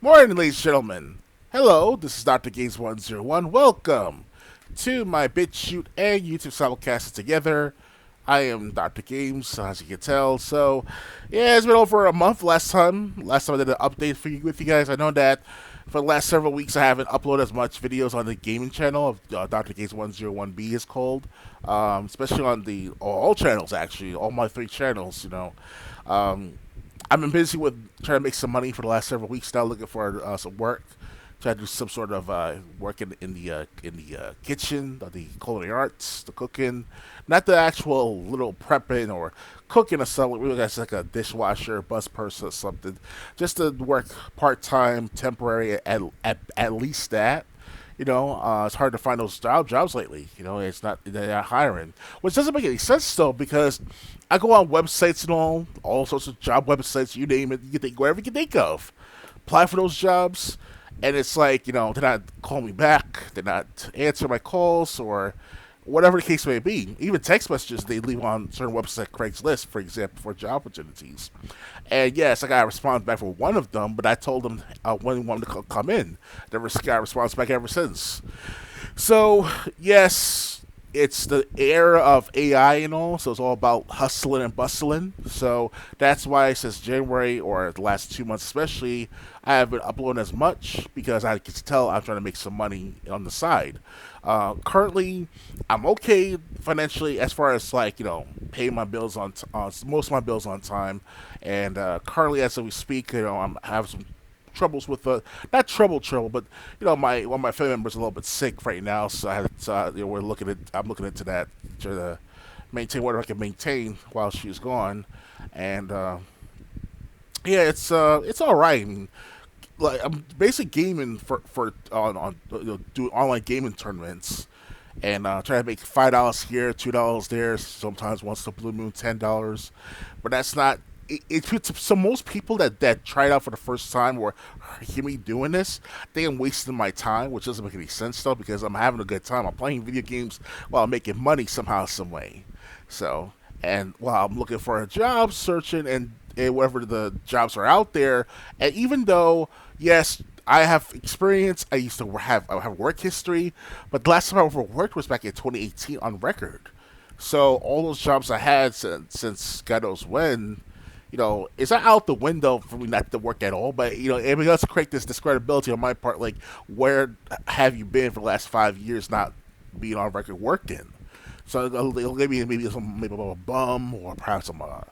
Morning, ladies and gentlemen. Hello, this is DoctorGames101. Welcome to my BitChute and YouTube simulcast together. I am Dr. Games, as you can tell. So, yeah, it's been over a month Last time I did an update for you with you guys. I know that for the last several weeks I haven't uploaded as much videos on the gaming channel of Dr. Games101B is called. Especially on the all channels, actually, all my three channels. Um, I've been busy with trying to make some money for the last several weeks now, looking for some work. Try to do some sort of work in the kitchen, the culinary arts, the cooking, not the actual little prepping or cooking or something. Really, that's like a dishwasher, bus person or something. Just to work part time, temporary, at least that. It's hard to find those jobs lately. They're not hiring, which doesn't make any sense though, because I go on websites and all sorts of job websites, you name it, you can think whatever you can think of, apply for those jobs, and it's like they're not calling me back, they're not answering my calls or whatever the case may be. Even text messages they leave on certain websites like Craigslist, for example, for job opportunities. And yes, I got a response back from one of them, but I told them when I wanted to come in. Never got a response back ever since. So, yes, it's the era of AI and all, so it's all about hustling and bustling. So that's why since January, or the last 2 months especially, I haven't uploaded as much, because I can tell I'm trying to make some money on the side. Currently, I'm okay financially as far as paying my bills on most of my bills on time, and currently as we speak, I'm having some troubles with not trouble, but my one of my family members is a little bit sick right now, so I had I'm looking into that to maintain whatever I can maintain while she's gone, and yeah, it's all right. I mean, like I'm basically gaming for on do online gaming tournaments, and try to make $5 here, $2 there. Sometimes once the blue moon, $10, but that's not. So most people that try it out for the first time or hear me doing this, they am wasting my time, which doesn't make any sense though, because I'm having a good time. I'm playing video games while I'm making money somehow, some way. So, and while I'm looking for a job, searching and whatever the jobs are out there, and even though yes, I have experience. I have work history, but the last time I ever worked was back in 2018 on record. So all those jobs I had since God knows when, it's not out the window for me not to work at all. But it does create this discredibility on my part. Like, where have you been for the last 5 years, not being on record working? So maybe I'm a bum, or perhaps I'm a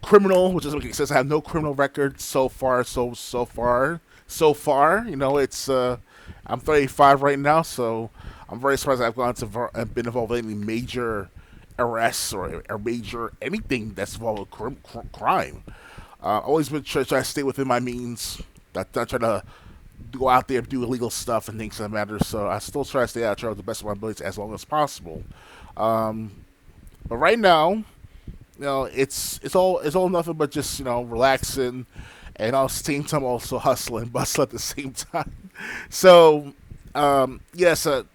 criminal, which doesn't make sense. I have no criminal record so far. So far. It's I'm 35 right now, so I'm very surprised I've I've been involved in any major arrests or major anything that's involved with crime. Always been trying to stay within my means. Not trying to go out there and do illegal stuff and things that matter. So I still try to stay out of trouble to the best of my abilities as long as possible. Um, but right now, it's all nothing but just relaxing, and at the same time also hustling, bustle at the same time. So yes, it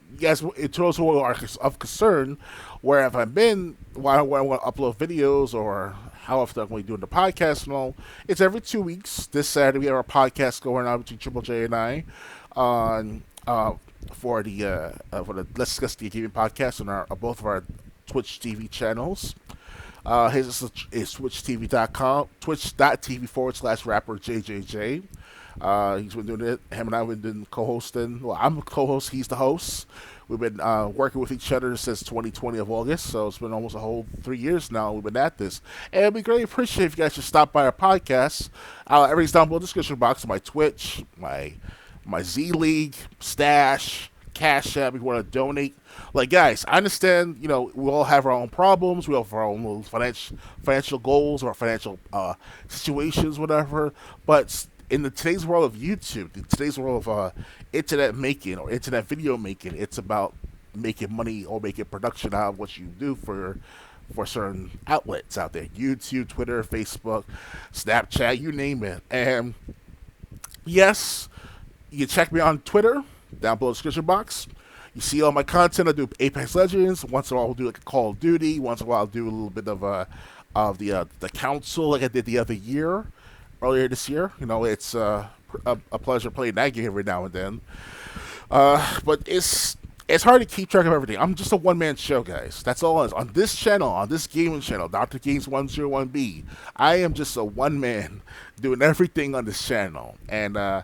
those who are of concern, where have I been? Why I want to upload videos, or how often I'm going to be doing the podcast and all? It's every 2 weeks. This Saturday we have our podcast going on between Triple J and I on for the Let's Discuss the Gaming podcast on our both of our Twitch TV channels. His is twitchtv.com, twitch.tv/rapper JJJ. He's been doing it. Him and I have been doing co-hosting. Well, I'm the co-host. He's the host. We've been working with each other since 2020 of August, so it's been almost a whole 3 years now we've been at this. And we greatly appreciate if you guys should stop by our podcast. Everything's down below in the description box. My Twitch, my Z League, Stash, Cash App. If you want to donate, guys, I understand. We all have our own problems. We all have our own little financial goals or financial situations, whatever. But in today's world of YouTube, in today's world of internet making or internet video making, it's about making money or making production out of what you do for certain outlets out there: YouTube, Twitter, Facebook, Snapchat, you name it. And yes, you can check me on Twitter down below the description box. You see all my content. I do Apex Legends. Once in a while, I'll do like a Call of Duty. Once in a while, I'll do a little bit of the council, like I did the other year. earlier this year. It's a pleasure playing that game every now and then. But it's hard to keep track of everything. I'm just a one man show, guys. That's all it is. On this channel, on this gaming channel, DoctorGames101B, I am just a one man doing everything on this channel. And I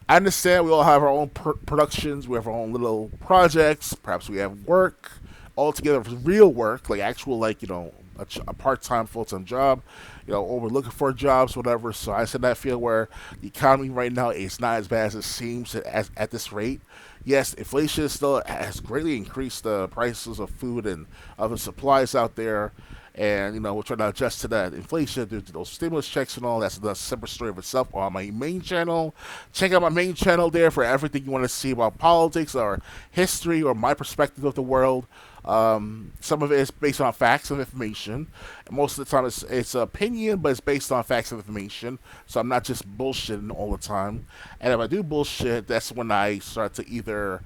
understand we all have our own productions, we have our own little projects, perhaps we have work, all together, real work, like actual, like, a part-time, full-time job, or we're looking for jobs, whatever. So I said I feel where the economy right now is not as bad as it seems at this rate. Yes, inflation still has greatly increased the prices of food and other supplies out there, and we're trying to adjust to that inflation due to those stimulus checks and all. That's a separate story of itself on my main channel. Check out my main channel there for everything you want to see about politics or history or my perspective of the world. Some of it is based on facts and information. Most of the time it's opinion, but it's based on facts and information. So I'm not just bullshitting all the time. And if I do bullshit, that's when I start to either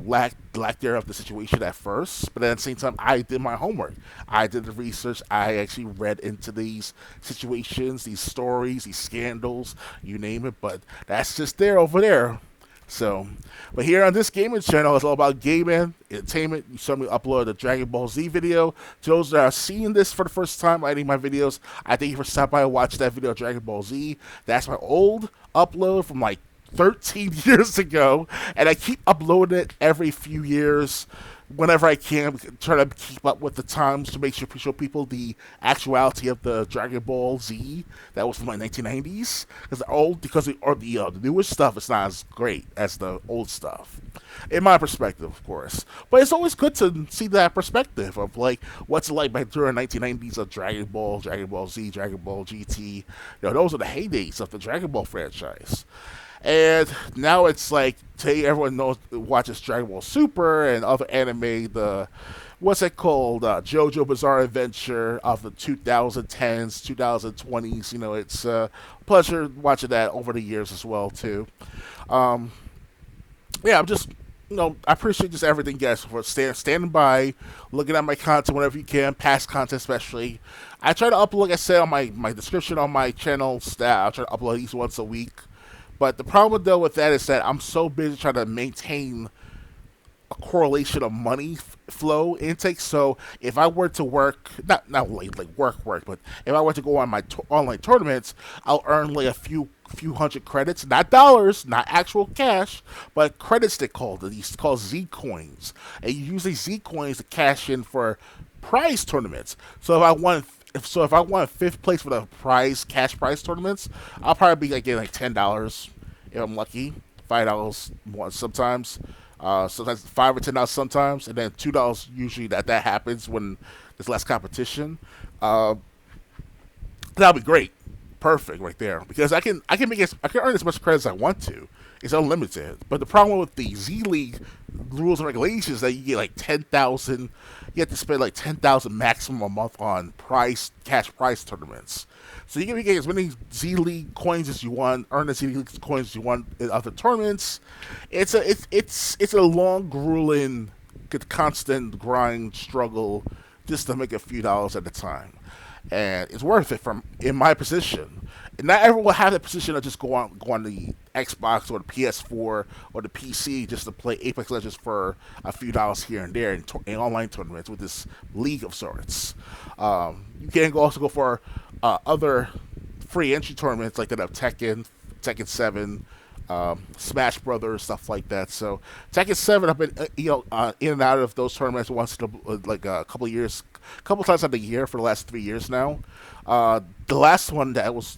lack thereof the situation at first, but then at the same time I did my homework. I did the research. I actually read into these situations, these stories, these scandals, you name it. But that's just there over there. So, but here on this gaming channel, it's all about gaming, entertainment. You saw me upload a Dragon Ball Z video. To those that are seeing this for the first time, editing my videos, I thank you for stopping by and watching that video of Dragon Ball Z. That's my old upload from like 13 years ago, and I keep uploading it every few years whenever I can, try to keep up with the times to make sure to show people the actuality of the Dragon Ball Z that was from like 1990s. Because the newer stuff is not as great as the old stuff, in my perspective, of course. But it's always good to see that perspective of like what's it like back during 1990s of Dragon Ball, Dragon Ball Z, Dragon Ball GT. Those are the heydays of the Dragon Ball franchise. And now it's like today everyone watches Dragon Ball Super and other anime. What's it called? JoJo Bizarre Adventure of the 2010s, 2020s. It's a pleasure watching that over the years as well too. I'm just I appreciate just everything, guys, for standing by, looking at my content whenever you can, past content especially. I try to upload, like I said, on my description on my channel. I try to upload at least once a week. But the problem, though, with that is that I'm so busy trying to maintain a correlation of money flow intake. So if I were to work, not like work, but if I were to go on my online tournaments, I'll earn like a few hundred credits, not dollars, not actual cash, but credits they call these called Z coins, and you use these Z coins to cash in for prize tournaments. So if I won fifth place for the cash prize tournaments, I'll probably be getting like $10 if I'm lucky, $5 more sometimes, sometimes $5 or $10 sometimes, and then $2 usually that happens when there's less competition. That'll be great, perfect right there, because I can earn as much credit as I want to. It's unlimited. But the problem with the Z League rules and regulations is that you get like 10,000. You have to spend like 10,000 maximum a month on cash prize tournaments. So you can get as many Z League coins as you want, earn as Z League coins as you want in other tournaments. It's a long, grueling, constant grind struggle just to make a few dollars at a time. And it's worth it in my position. And not everyone will have that position to just go on the Xbox or the PS4 or the PC just to play Apex Legends for a few dollars here and there in online tournaments with this league of sorts. You can also go for other free entry tournaments like that of Tekken 7, Smash Brothers, stuff like that. So Tekken 7, I've been in and out of those tournaments once in a couple of years, couple times out of the year for the last 3 years now. The last one that was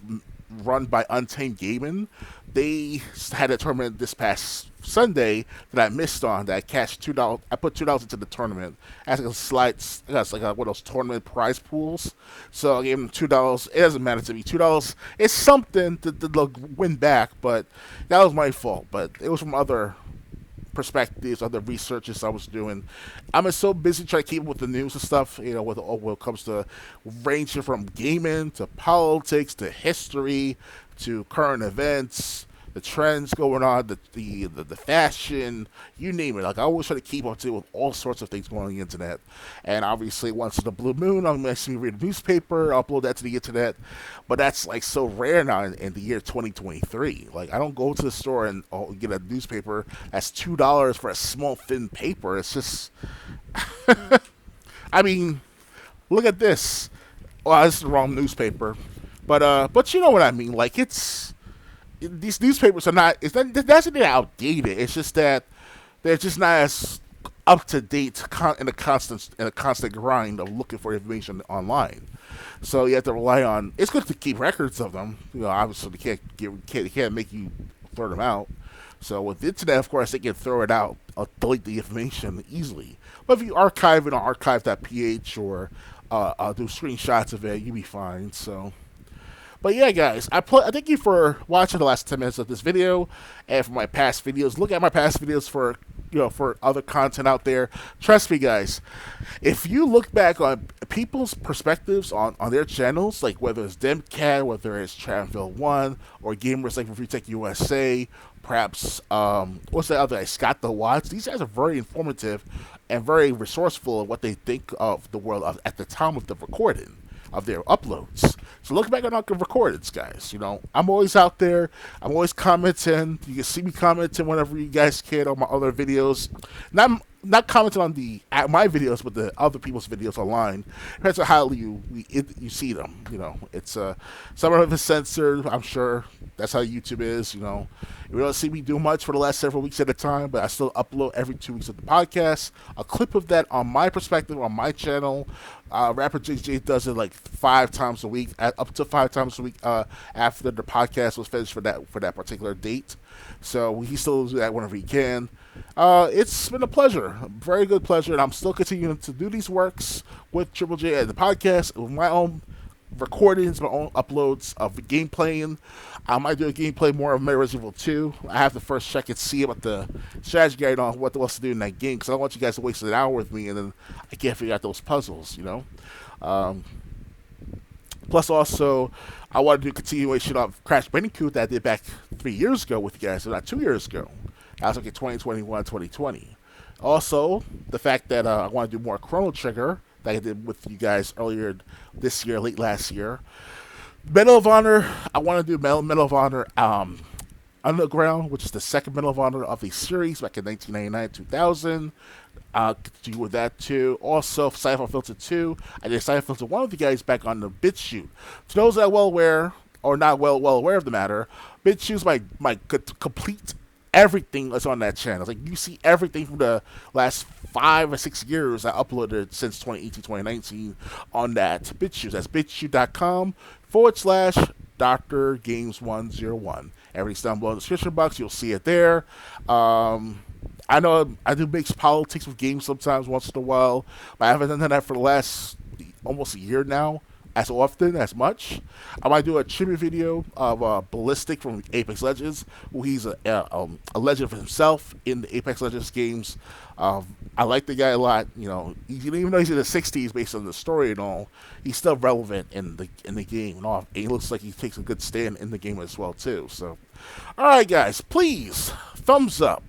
run by Untamed Gaming, they had a tournament this past Sunday that I missed on. That I cashed $2. I put $2 into the tournament as like a slide. That's like one of those tournament prize pools. So I gave them $2. It doesn't matter to me. $2 is something to win back, but that was my fault. But it was from other perspectives, other researches I was doing. I'm so busy trying to keep up with the news and stuff, when it comes to ranging from gaming to politics to history to current events the trends going on, the fashion, you name it. Like I always try to keep up to with all sorts of things going on the internet. And obviously, once in a blue moon, I'm actually read a newspaper, upload that to the internet. But that's like so rare now in the year 2023. Like I don't go to the store and get a newspaper that's $2 for a small thin paper. It's just, I mean, look at this. Well, this is the wrong newspaper, but you know what I mean. Like these newspapers are not. It's not that's not they're outdated. It's just that they're just not as up to date in a constant grind of looking for information online. So you have to rely on. It's good to keep records of them. You know, obviously they can't make you throw them out. So with the internet, of course, they can throw it out, delete the information easily. But if you archive it on archive.ph or do screenshots of it, you'll be fine. So. But yeah, guys, I thank you for watching the last 10 minutes of this video, and for my past videos. Look at my past videos for for other content out there. Trust me, guys. If you look back on people's perspectives on their channels, like whether it's Demcat, whether it's Tranville1, or gamers like Review Tech USA, perhaps what's the other guy, Scott the Watts. These guys are very informative and very resourceful in what they think of the world at the time of the recording of their uploads. So look back on our recordings, guys. You know, I'm always out there. I'm always commenting. You can see me commenting whenever you guys can on my other videos. Not commenting on my videos, but the other people's videos online. Depends on how you see them. You know, it's some of it's censored. I'm sure that's how YouTube is. You know, you don't see me do much for the last several weeks at a time, but I still upload every 2 weeks of the podcast. A clip of that on my perspective on my channel. Rapper JJ does it like 5 times a week, up to 5 times a week after the podcast was finished for that particular date. So he still does that whenever he can. It's been a pleasure, a very good pleasure, and I'm still continuing to do these works with Triple J and the podcast with my own recordings, my own uploads of the gameplay. I might do a gameplay more of Resident Evil 2. I have to first check and see about the strategy guide on what else to do in that game, because I don't want you guys to waste an hour with me and then I can't figure out those puzzles, you know. Plus, also, I want to do a continuation of Crash Bandicoot that I did back 3 years ago with you guys, so not 2 years ago. That was like in 2021, 2020. Also, the fact that I want to do more Chrono Trigger that I did with you guys earlier this year, late last year. Medal of Honor, I want to do Medal of Honor Underground, which is the second Medal of Honor of the series back in 1999, 2000. Continue with that too. Also, Cypher Filter 2. I did Cypher Filter 1 with you guys back on the BitChute. To those that are well aware, or not well aware of the matter, BitChute is my complete everything that's on that channel. Like you see everything from the last 5 or 6 years I uploaded since 2018, 2019 on that BitChute. That's bitchute.com/DoctorGames101. Everything's down below in the description box. You'll see it there. I know I do mix politics with games sometimes once in a while, but I haven't done that for the last almost a year now, as often, as much. I might do a tribute video of Ballistic from Apex Legends, who he's a legend for himself in the Apex Legends games. I like the guy a lot. You know, even though he's in the 60s based on the story and all, he's still relevant in the game and all. And he looks like he takes a good stand in the game as well too. So, all right, guys, please thumbs up.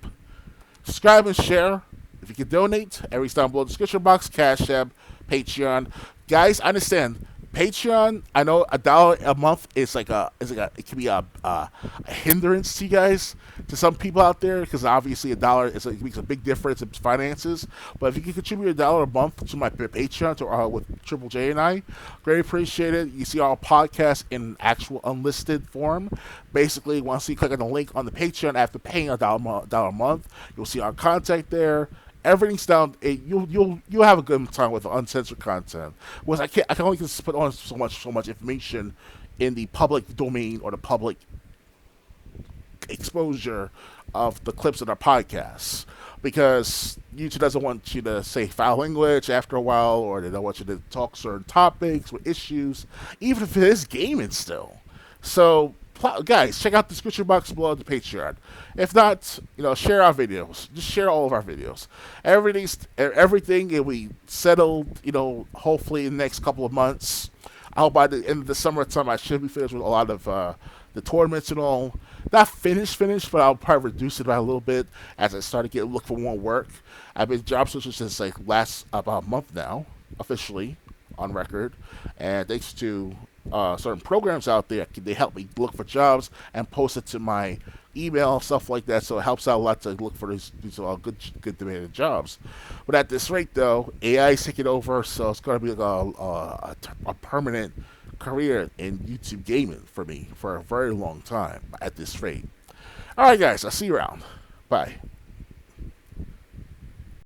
Subscribe and share. If you can donate, everything's down below in the description box. Cash App, Patreon. Guys, I understand. Patreon, I know $1 a month is it can be a hindrance to you guys, to some people out there, because obviously $1 it makes a big difference in finances. But if you can contribute $1 a month to my Patreon with Triple J and I, greatly appreciate it. You see our podcast in actual unlisted form. Basically, once you click on the link on the Patreon after paying $1 a month, you'll see our contact there. Everything's down. You'll have a good time with the uncensored content. Whereas I can only just put on so much information in the public domain or the public exposure of the clips of our podcasts, because YouTube doesn't want you to say foul language after a while, or they don't want you to talk certain topics or issues, even if it is gaming still. So, guys, check out the description box below the Patreon. If not, share our videos. Just share all of our videos. Everything will be settled, hopefully in the next couple of months. I hope by the end of the summertime I should be finished with a lot of the tournaments and all. Not finished, but I'll probably reduce it by a little bit as I start to get look for more work. I've been job searching since like last about a month now, officially on record, and thanks to certain programs out there, they help me look for jobs and post it to my email, stuff like that. So it helps out a lot to look for these good demanded jobs. But at this rate, though, AI is taking over, so it's going to be like a permanent career in YouTube gaming for me for a very long time at this rate. All right, guys, I'll see you around. Bye.